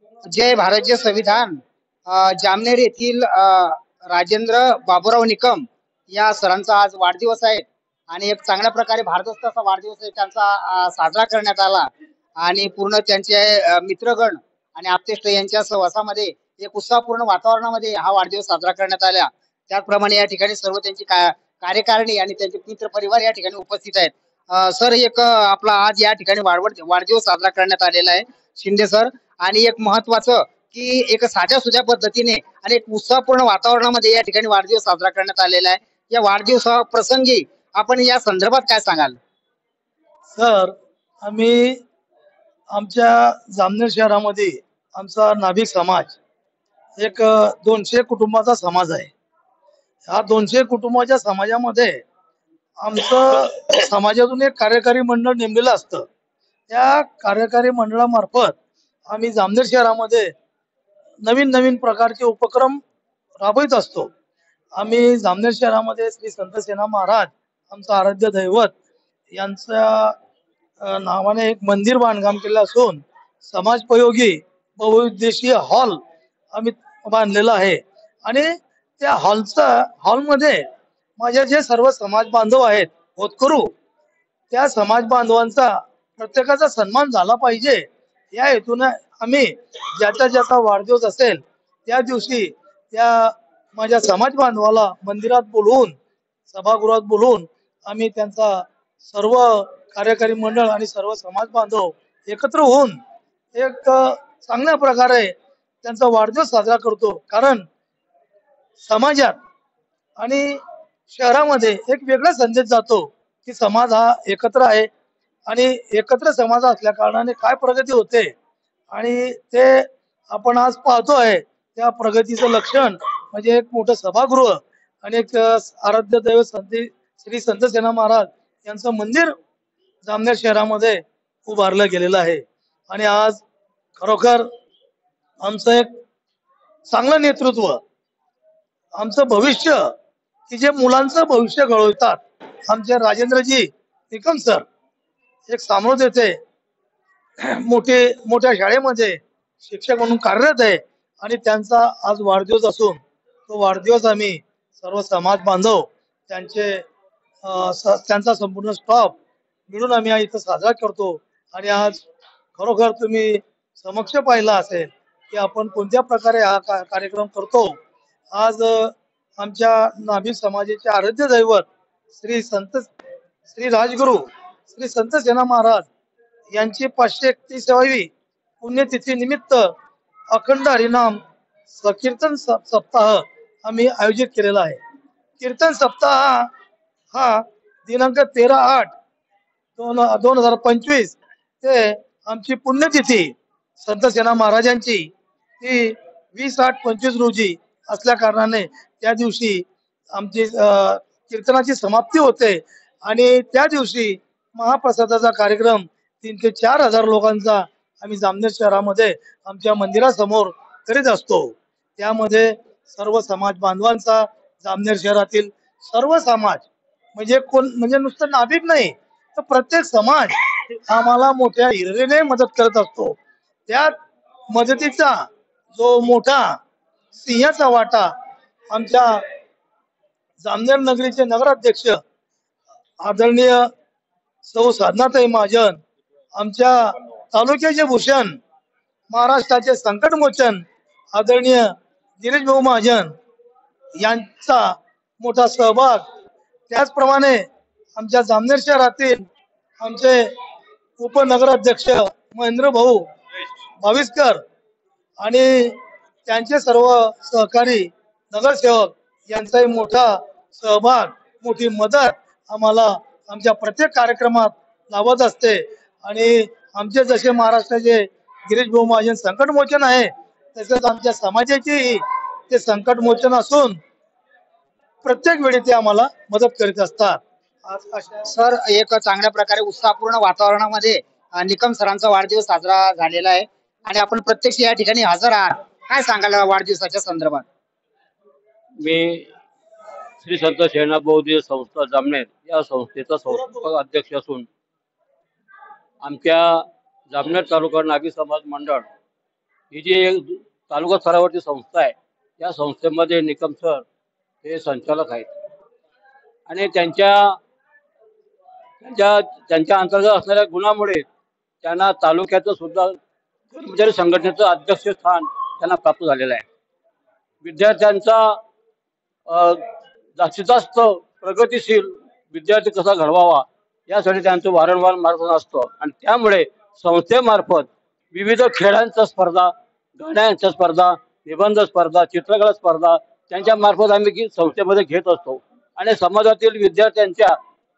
जय भारत जय संविधान जामनेर येथील राजेंद्र बाबूराव निकम या सरांचा आज वाढदिवस आहे आणि एक चांगल्या प्रकारे भारदस्त असा वाढदिवस आहे त्यांचा साजरा करण्यात आला आणि पूर्ण त्यांचे मित्रगण आणि आप्तेष्ट यांच्या सहवासामध्ये एक उत्साहपूर्ण वातावरणामध्ये हा वाढदिवस साजरा करण्यात आला. त्याचप्रमाणे या ठिकाणी सर्व त्यांची कार्यकारिणी आणि त्यांचे मित्र परिवार या ठिकाणी उपस्थित आहेत. सर एक आपला आज या ठिकाणी वाढदिवस साजरा करण्यात आलेला आहे शिंदे सर. आणि एक महत्वाचं की एक साध्या सुध्या पद्धतीने आणि एक उत्साहपूर्ण वातावरणामध्ये या ठिकाणी वाढदिवस साजरा करण्यात आलेला आहे. या वाढदिवसा प्रसंगी आपण या संदर्भात काय सांगाल? सर, आम्ही आमच्या जामनेर शहरामध्ये आमचा नाभिक समाज एक 200 कुटुंबाचा समाज आहे. ह्या 200 कुटुंबाच्या समाजामध्ये आमचं समाजातून एक कार्यकारी मंडळ नेमलेलं असतं. त्या कार्यकारी मंडळामार्फत आम्ही जामनेर शहरामध्ये नवीन नवीन प्रकारचे उपक्रम राबवित असतो. आम्ही जामनेर शहरामध्ये श्री संत सेना महाराज आमचं आराध्य दैवत यांच्या नावाने एक मंदिर बांधकाम केलं असून समाजोपयोगी बहुउद्देशीय हॉल आम्ही बांधलेला आहे. आणि त्या हॉलमध्ये माझे जे सर्व समाज बांधव आहेत होतकरू, त्या समाज बांधवांचा प्रत्येकाचा सन्मान झाला पाहिजे या हेतून आम्ही ज्याचा ज्याचा वाढदिवस असेल त्या दिवशी त्या माझ्या समाज बांधवाला मंदिरात बोलवून सभागृहात बोलवून आम्ही त्यांचा सर्व कार्यकारी मंडळ आणि सर्व समाज बांधव एकत्र होऊन एक चांगल्या प्रकारे त्यांचा वाढदिवस साजरा करतो. कारण समाजात आणि शहरामध्ये एक वेगळा संदेश जातो की समाज हा एकत्र आहे आणि एकत्र समाज असल्या कारणाने काय प्रगती होते आणि ते आपण आज पाहतोय. त्या प्रगतीचं लक्षण म्हणजे एक मोठं सभागृह आणि एक आराध्य दैवत श्री संत सेना महाराज यांचं मंदिर जामनेर शहरामध्ये उभारलं गेलेलं आहे. आणि आज खरोखर आमचं एक चांगलं नेतृत्व, आमचं भविष्य की जे मुलांचं भविष्य घडवतात, आमचे राजेंद्रजी निकम सर एक सामोर येते मोठ्या शाळेमध्ये शिक्षक म्हणून कार्यरत आहे आणि त्यांचा आज वाढदिवस असून तो वाढदिवस आम्ही सर्व समाज बांधव त्यांचा संपूर्ण स्टॉप मिळून आम्ही इथं साजरा करतो. आणि आज खरोखर तुम्ही समक्ष पाहिला असेल की आपण कोणत्या प्रकारे हा कार्यक्रम करतो. आज आमच्या नाभिक समाजाचे आराध्य दैवत श्री राजगुरु श्री संत सेना महाराज यांची 531वी पुण्यतिथी निमित्त अखंड हरिनाम कीर्तन सप्ताह आम्ही आयोजित केलेला आहे. कीर्तन सप्ताह हा दिनांक 13/8/2025 ते आमची पुण्यतिथी संत सेना महाराजांची ती 20/8/25 रोजी असल्या कारणाने त्या दिवशी आमची कीर्तनाची समाप्ती होते आणि त्या दिवशी महाप्रसादाचा कार्यक्रम 3 ते 4 हजार लोकांचा आम्ही जामनेर शहरामध्ये आमच्या मंदिरासमोर करीत असतो. त्यामध्ये सर्व समाज बांधवांचा, जामनेर शहरातील सर्व समाज म्हणजे नुसतं नाभिक नाही तर प्रत्येक समाज आम्हाला मोठ्या हिरिरीने मदत करत असतो. त्यात मदतीचा जो मोठा सिंहाचा वाटा आमच्या जामनेर नगरीचे नगराध्यक्ष आदरणीय सौ साधनाताई महाजन, आमच्या तालुक्याचे भूषण, महाराष्ट्राचे संकटमोचन आदरणीय गिरीश भाऊ महाजन यांचा मोठा सहभाग. त्याचप्रमाणे आमच्या जामनेर शहरातील आमचे उपनगराध्यक्ष महेंद्र भाऊ भाविस्कर आणि त्यांचे सर्व सहकारी नगरसेवक यांचाही मोठा सहभाग, मोठी मदत आम्हाला आमच्या प्रत्येक कार्यक्रमात लाभत असते. आणि आमचे जसे महाराष्ट्राचे गिरीश भाऊ महाजन संकटमोचन आहे तसेच आमच्या समाजाची ते संकटमोचन असून प्रत्येक वेळी ते आम्हाला मदत करीत असतात. सर एक चांगल्या प्रकारे उत्साहपूर्ण वातावरणामध्ये निकम सरांचा वाढदिवस साजरा झालेला आहे आणि आपण प्रत्यक्ष या ठिकाणी हजर आहात. काय सांगाल वाढदिवसाच्या संदर्भात? मी श्री संत सेना बौद्ध संस्था जामनेर या संस्थेचा संस्थापक अध्यक्ष असून आमच्या जामनेर तालुका नाभिक समाज मंडळ ही जी एक तालुका स्तरावरची संस्था आहे, या संस्थेमध्ये निकम सर हे संचालक आहेत आणि त्यांच्या त्यांच्या अंतर्गत असणाऱ्या गुणामुळे त्यांना तालुक्याचं सुद्धा कर्मचारी संघटनेचं अध्यक्षस्थान त्यांना प्राप्त झालेलं आहे. विद्यार्थ्यांचा अ, जास्तीत जास्त प्रगतीशील विद्यार्थी कसा घडवावा यासाठी त्यांचं वारंवार मार्गदर्शन असतं आणि त्यामुळे संस्थेमार्फत विविध खेळांच्या स्पर्धा, गाण्यांच्या स्पर्धा, निबंध स्पर्धा, चित्रकला स्पर्धा त्यांच्या मार्फत आम्ही संस्थेमध्ये घेत असतो आणि समाजातील विद्यार्थ्यांच्या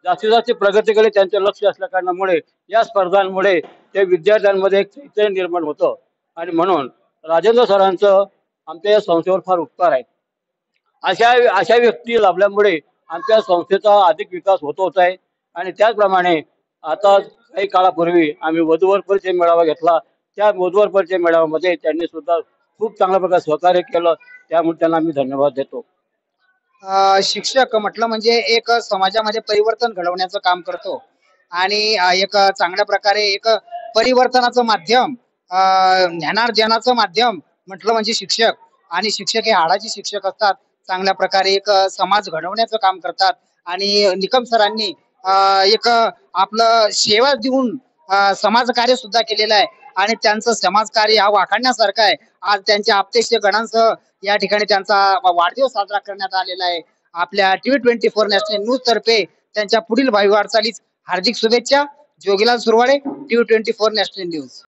जास्तीत जास्त प्रगतीकडे त्यांचे लक्ष असल्या कारणामुळे या स्पर्धांमुळे त्या विद्यार्थ्यांमध्ये एक चैतन्य निर्माण होतं आणि म्हणून राजेंद्र सरांचं आमच्या या संस्थेवर फार उपकार आहे. अशा अशा व्यक्ती लाभल्यामुळे आमच्या संस्थेचा अधिक विकास होत आहे आणि त्याचप्रमाणे आता काही काळापूर्वी आम्ही वधूवर परिचय मेळावा घेतला. त्या वधूवर परिचय मेळाव्यामध्ये त्यांनी सुद्धा खूप चांगल्या प्रकारे सहकार्य केलं, त्यामुळे त्यांना आम्ही धन्यवाद देतो. शिक्षक म्हटलं म्हणजे एक समाजामध्ये परिवर्तन घडवण्याचं काम करतो आणि एक चांगल्या प्रकारे एक परिवर्तनाचं माध्यम, ज्ञानार्जनाचं माध्यम म्हटलं म्हणजे शिक्षक. आणि शिक्षक हे हाडाचे शिक्षक असतात. चांगल्या प्रकारे एक समाज घडवण्याचं काम करतात आणि निकम सरांनी एक आपलं सेवा देऊन समाजकार्य सुद्धा केलेलं आहे आणि त्यांचं समाजकार्य हा वाखाणण्यासारखं आहे. आज त्यांच्या आप्तेष्ट गणांसह या ठिकाणी त्यांचा वाढदिवस साजरा करण्यात आलेला आहे. आपल्या TV24 नॅशनल न्यूज तर्फे त्यांच्या पुढील भावी वाटचालीस हार्दिक शुभेच्छा. Jogilal Surwade, TV24 national news.